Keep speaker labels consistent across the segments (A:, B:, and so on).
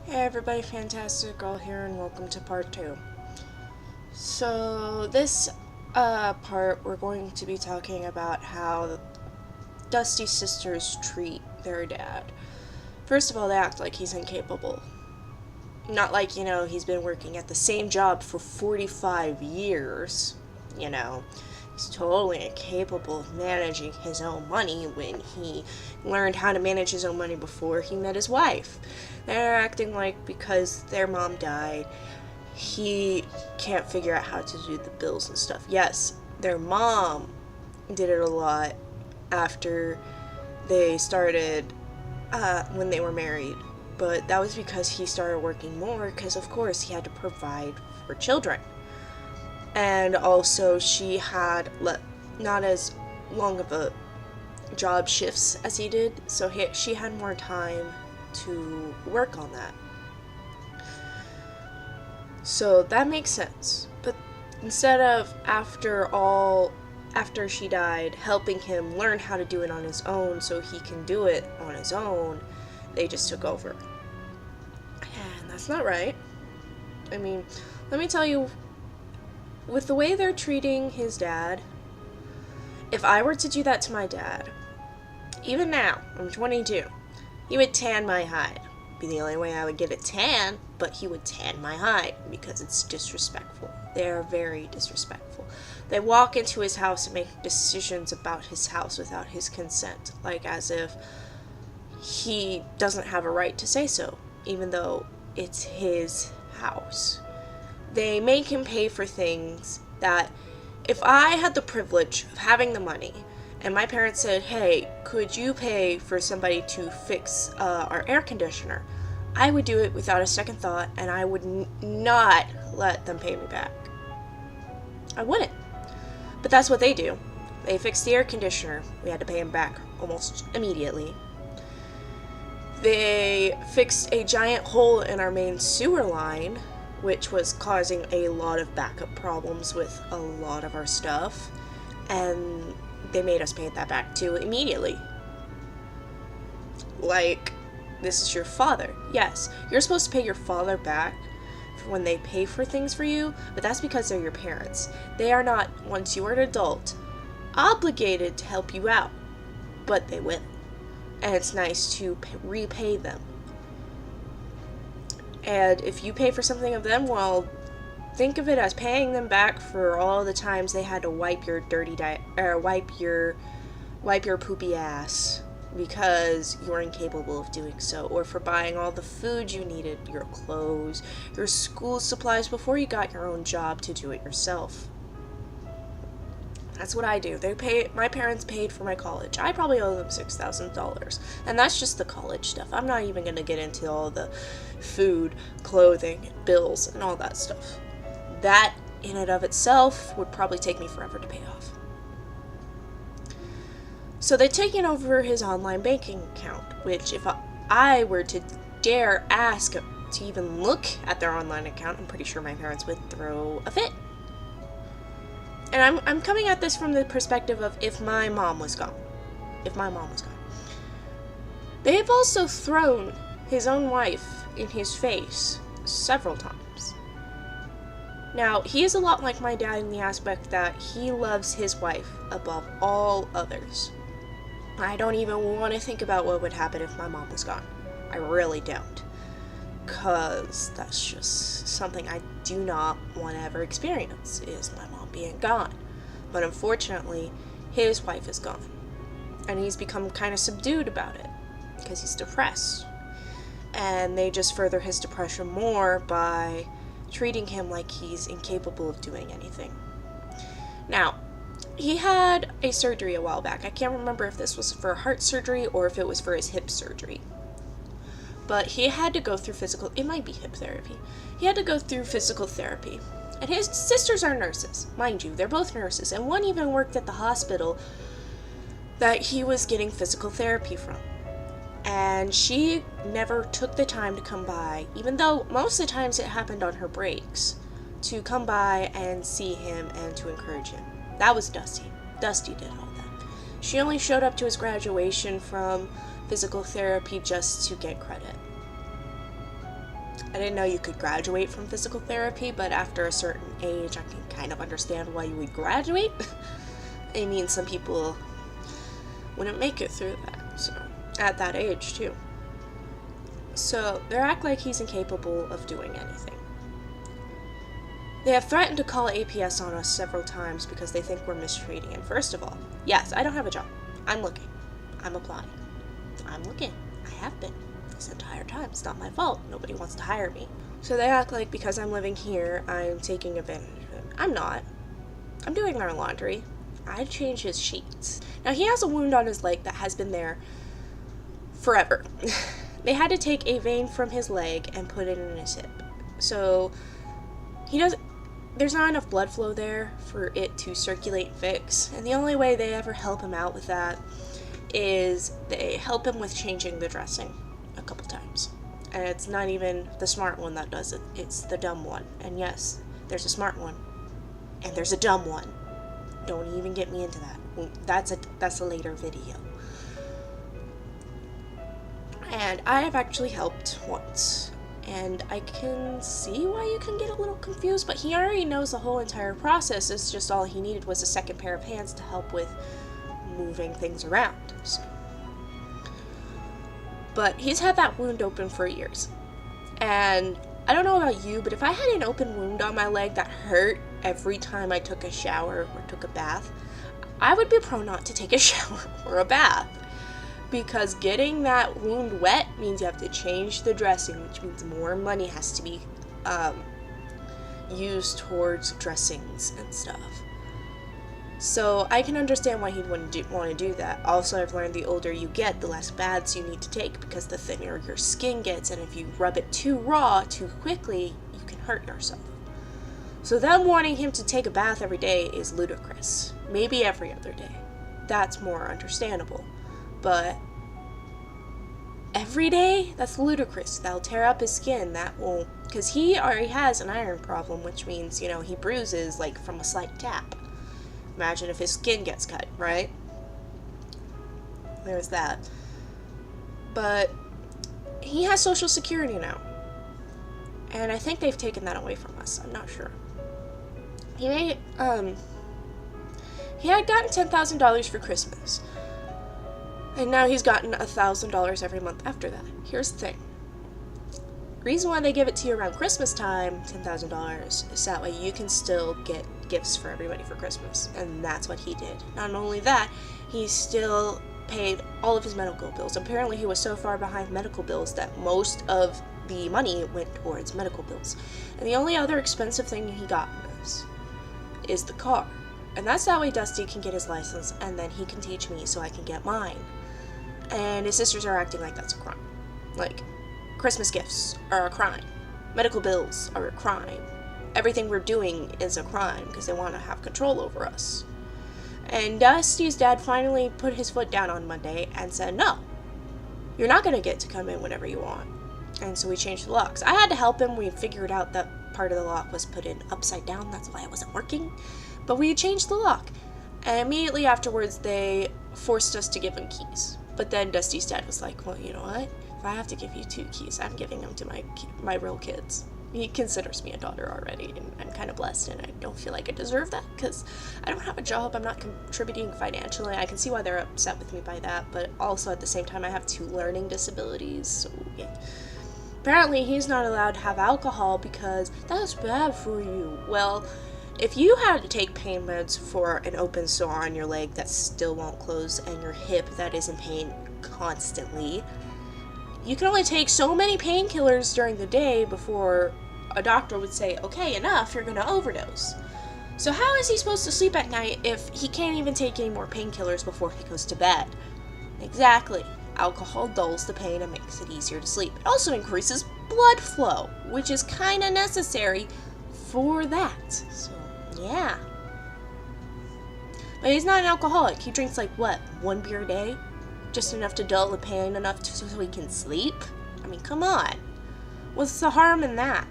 A: Hey everybody, Fantastic Girl here, and welcome to part 2. So, this part, we're going to be talking about how Dusty's sisters treat their dad. First of all, they act like he's incapable. Not like, he's been working at the same job for 45 years. You know, he's totally incapable of managing his own money when he learned how to manage his own money before he met his wife. They're acting like because their mom died, he can't figure out how to do the bills and stuff. Yes, their mom did it a lot after they started, when they were married. But that was because he started working more, because of course he had to provide for children. And also, she had not as long of a job shifts as he did, so she had more time to work on that. So that makes sense. But instead of after she died, helping him learn how to do it on his own so he can do it on his own, they just took over. And that's not right. I mean, let me tell you, with the way they're treating his dad, if I were to do that to my dad, even now, I'm 22, he would tan my hide. Be the only way I would get a tan, but he would tan my hide because it's disrespectful. They are very disrespectful. They walk into his house and make decisions about his house without his consent, like as if he doesn't have a right to say so, even though it's his house. They make him pay for things that, if I had the privilege of having the money and my parents said, hey, could you pay for somebody to fix our air conditioner, I would do it without a second thought, and I would not let them pay me back. I wouldn't. But that's what they do. They fixed the air conditioner. We had to pay them back almost immediately. They fixed a giant hole in our main sewer line, which was causing a lot of backup problems with a lot of our stuff, and they made us pay that back too immediately. Like, this is your father. Yes, you're supposed to pay your father back when they pay for things for you, but that's because they're your parents. They are not, once you are an adult, obligated to help you out, but they will. And it's nice to repay them. And if you pay for something of them, well, think of it as paying them back for all the times they had to wipe your wipe your poopy ass because you're incapable of doing so, or for buying all the food you needed, your clothes, your school supplies before you got your own job to do it yourself. That's what I do. My parents paid for my college. I probably owe them $6,000. And that's just the college stuff. I'm not even going to get into all the food, clothing, bills, and all that stuff. That, in and of itself, would probably take me forever to pay off. So they've taken over his online banking account, which if I were to dare ask to even look at their online account, I'm pretty sure my parents would throw a fit. And I'm coming at this from the perspective of if my mom was gone. If my mom was gone. They've also thrown his own wife in his face several times. Now, he is a lot like my dad in the aspect that he loves his wife above all others. I don't even want to think about what would happen if my mom was gone. I really don't. Because that's just something I do not want to ever experience, is my mom being gone. But unfortunately, his wife is gone. And he's become kind of subdued about it, because he's depressed. And they just further his depression more by treating him like he's incapable of doing anything. Now, he had a surgery a while back. I can't remember if this was for heart surgery or if it was for his hip surgery. But he had to go through it might be hip therapy. He had to go through physical therapy. And his sisters are nurses. Mind you, they're both nurses. And one even worked at the hospital that he was getting physical therapy from. And she never took the time to come by, even though most of the times it happened on her breaks, to come by and see him and to encourage him. That was Dusty. Dusty did all that. She only showed up to his graduation from physical therapy just to get credit. I didn't know you could graduate from physical therapy, but after a certain age, I can kind of understand why you would graduate. I mean, some people wouldn't make it through that, so, at that age, too. So, they act like he's incapable of doing anything. They have threatened to call APS on us several times because they think we're mistreating him. First of all, yes, I don't have a job. I'm looking. I'm applying. I'm looking. I have been this entire time. It's not my fault. Nobody wants to hire me. So they act like because I'm living here, I'm taking advantage of him. I'm not. I'm doing our laundry. I change his sheets. Now, he has a wound on his leg that has been there forever. They had to take a vein from his leg and put it in his hip. So there's not enough blood flow there for it to circulate and fix. And the only way they ever help him out with that is they help him with changing the dressing a couple times. And it's not even the smart one that does it. It's the dumb one. And yes, there's a smart one. And there's a dumb one. Don't even get me into that. That's a later video. And I have actually helped once. And I can see why you can get a little confused, but he already knows the whole entire process. It's just all he needed was a second pair of hands to help with moving things around. So. But he's had that wound open for years. And I don't know about you, but if I had an open wound on my leg that hurt every time I took a shower or took a bath, I would be prone not to take a shower or a bath. Because getting that wound wet means you have to change the dressing, which means more money has to be used towards dressings and stuff. So I can understand why he'd want to do that. Also, I've learned the older you get, the less baths you need to take because the thinner your skin gets, and if you rub it too raw too quickly, you can hurt yourself. So them wanting him to take a bath every day is ludicrous. Maybe every other day. That's more understandable. But every day? That's ludicrous. That'll tear up his skin. That won't... Because he already has an iron problem, which means, he bruises, like, from a slight tap. Imagine if his skin gets cut, right? There's that. But he has Social Security now. And I think they've taken that away from us. I'm not sure. He had gotten $10,000 for Christmas. And now he's gotten $1,000 every month after that. Here's the thing. The reason why they give it to you around Christmas time, $10,000, is that way you can still get gifts for everybody for Christmas. And that's what he did. Not only that, he still paid all of his medical bills. Apparently he was so far behind medical bills that most of the money went towards medical bills. And the only other expensive thing he got is the car. And that's that way Dusty can get his license, and then he can teach me so I can get mine. And his sisters are acting like that's a crime. Like, Christmas gifts are a crime. Medical bills are a crime. Everything we're doing is a crime because they want to have control over us. And Dusty's dad finally put his foot down on Monday and said, no, you're not going to get to come in whenever you want. And so we changed the locks. I had to help him. We figured out that part of the lock was put in upside down. That's why it wasn't working. But we changed the lock. And immediately afterwards, they forced us to give him keys. But then Dusty's dad was like, well, you know what? If I have to give you 2 keys, I'm giving them to my real kids. He considers me a daughter already, and I'm kind of blessed, and I don't feel like I deserve that, because I don't have a job, I'm not contributing financially. I can see why they're upset with me by that, but also at the same time, I have 2 learning disabilities, so yeah. Apparently, he's not allowed to have alcohol because that's bad for you. Well, if you had to take pain meds for an open sore on your leg that still won't close and your hip that is in pain constantly, you can only take so many painkillers during the day before a doctor would say, okay, enough, you're going to overdose. So how is he supposed to sleep at night if he can't even take any more painkillers before he goes to bed? Exactly. Alcohol dulls the pain and makes it easier to sleep. It also increases blood flow, which is kind of necessary for that. So, yeah. But he's not an alcoholic. He drinks like, what, 1 beer a day? Just enough to dull the pain enough so he can sleep? I mean, come on. What's the harm in that?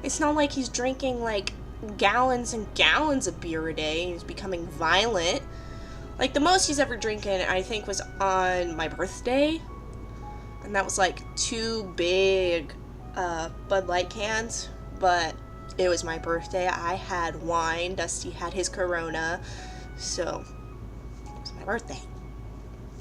A: It's not like he's drinking like gallons and gallons of beer a day. He's becoming violent. Like, the most he's ever drinking, I think, was on my birthday. And that was like 2 big Bud Light cans, but it was my birthday. I had wine. Dusty had his Corona. So, it was my birthday.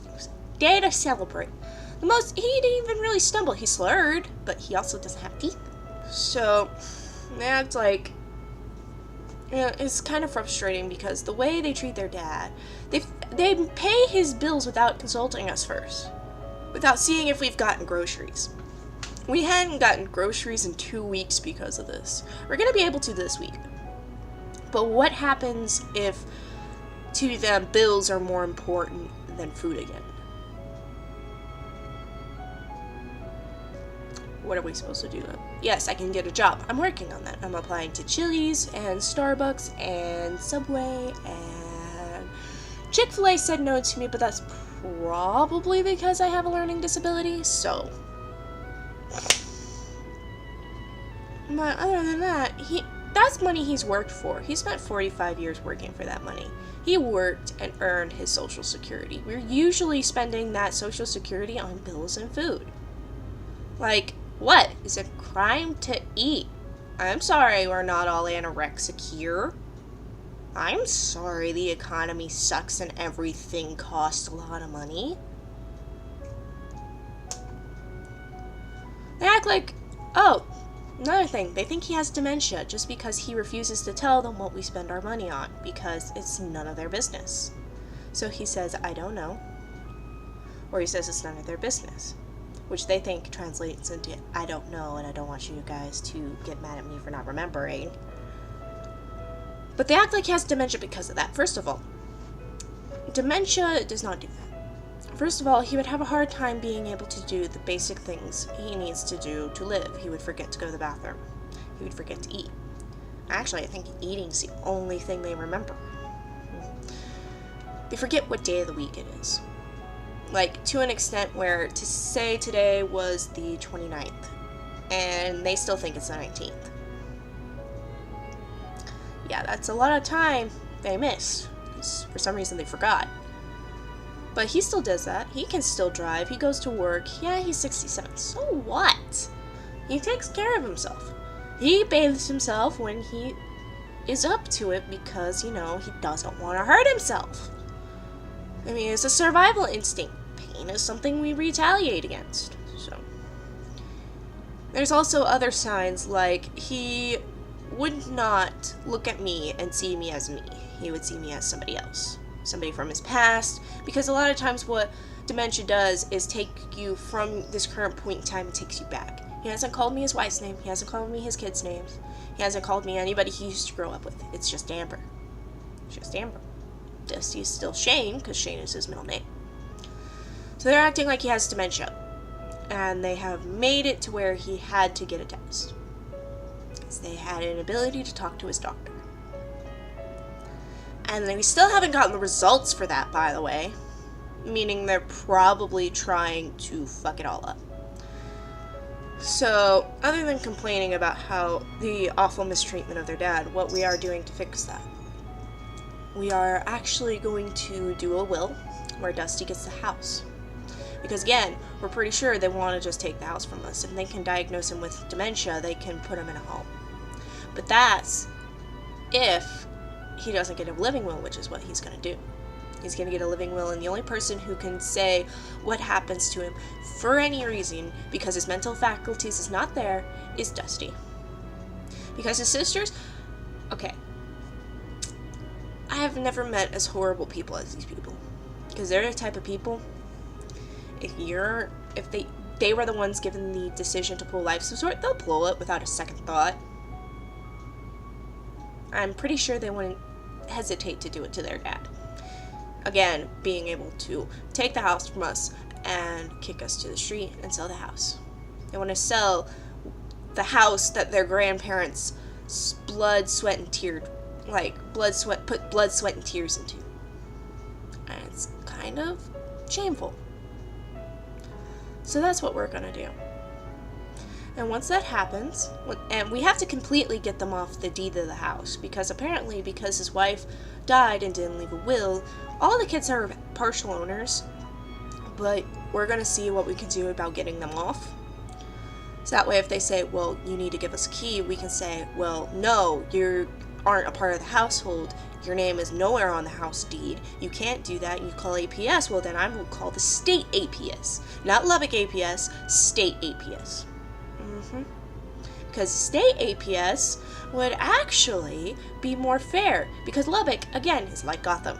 A: It was a day to celebrate. He didn't even really stumble. He slurred, but he also doesn't have teeth. So, that's like, it's kind of frustrating because the way they treat their dad, they pay his bills without consulting us first, without seeing if we've gotten groceries. We hadn't gotten groceries in 2 weeks because of this. We're gonna be able to this week. But what happens if, to them, bills are more important than food again? What are we supposed to do then? Yes, I can get a job. I'm working on that. I'm applying to Chili's and Starbucks and Subway and Chick-fil-A said no to me, but that's probably because I have a learning disability, so. But other than that, that's money he's worked for. He spent 45 years working for that money. He worked and earned his Social Security. We're usually spending that Social Security on bills and food. Like, what? Is it crime to eat? I'm sorry we're not all anorexic here. I'm sorry the economy sucks and everything costs a lot of money. They act like, oh, another thing, they think he has dementia just because he refuses to tell them what we spend our money on, because it's none of their business. So he says, I don't know. Or he says it's none of their business, which they think translates into, I don't know, and I don't want you guys to get mad at me for not remembering. But they act like he has dementia because of that. First of all, dementia does not do that. First of all, he would have a hard time being able to do the basic things he needs to do to live. He would forget to go to the bathroom. He would forget to eat. Actually, I think eating's the only thing they remember. They forget what day of the week it is. Like, to an extent where to say today was the 29th, and they still think it's the 19th. Yeah, that's a lot of time they missed, because for some reason they forgot. But he still does that. He can still drive. He goes to work. Yeah, he's 67. So what? He takes care of himself. He bathes himself when he is up to it because, he doesn't want to hurt himself. I mean, it's a survival instinct. Pain is something we retaliate against. So, there's also other signs, like he would not look at me and see me as me. He would see me as somebody else. Somebody from his past, because a lot of times what dementia does is take you from this current point in time and takes you back. He hasn't called me his wife's name. He hasn't called me his kids' names. He hasn't called me anybody he used to grow up with. It's just Amber. It's just Amber. Dusty is still Shane, because Shane is his middle name. So they're acting like he has dementia. And they have made it to where he had to get a test. Because they had an ability to talk to his doctor. And we still haven't gotten the results for that, by the way. Meaning they're probably trying to fuck it all up. So, other than complaining about how the awful mistreatment of their dad, what we are doing to fix that. We are actually going to do a will where Dusty gets the house. Because again, we're pretty sure they want to just take the house from us. If they can diagnose him with dementia, they can put him in a home. But that's if he doesn't get a living will, which is what he's going to do. He's going to get a living will, and the only person who can say what happens to him for any reason, because his mental faculties is not there, is Dusty. Because his sisters, okay, I have never met as horrible people as these people. Because they're the type of people, if they were the ones given the decision to pull life support, they'll pull it without a second thought. I'm pretty sure they wouldn't hesitate to do it to their dad. Again, being able to take the house from us and kick us to the street and sell the house. They want to sell the house that their grandparents put blood, sweat, and tears into. And it's kind of shameful. So that's what we're gonna do. And once that happens, and we have to completely get them off the deed of the house, because apparently, because his wife died and didn't leave a will, all the kids are partial owners, but we're going to see what we can do about getting them off. So that way if they say, well, you need to give us a key, we can say, well, no, you aren't a part of the household. Your name is nowhere on the house deed. You can't do that. You call APS. Well, then I will call the state APS. Not Lubbock APS, state APS. Because state APS would actually be more fair. Because Lubbock, again, is like Gotham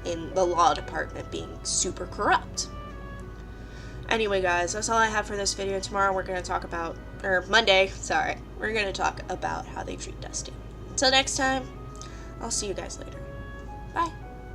A: in the law department being super corrupt. Anyway, guys, that's all I have for this video. Tomorrow we're going to talk about, or Monday, sorry, we're going to talk about how they treat Dusty. Until next time, I'll see you guys later. Bye.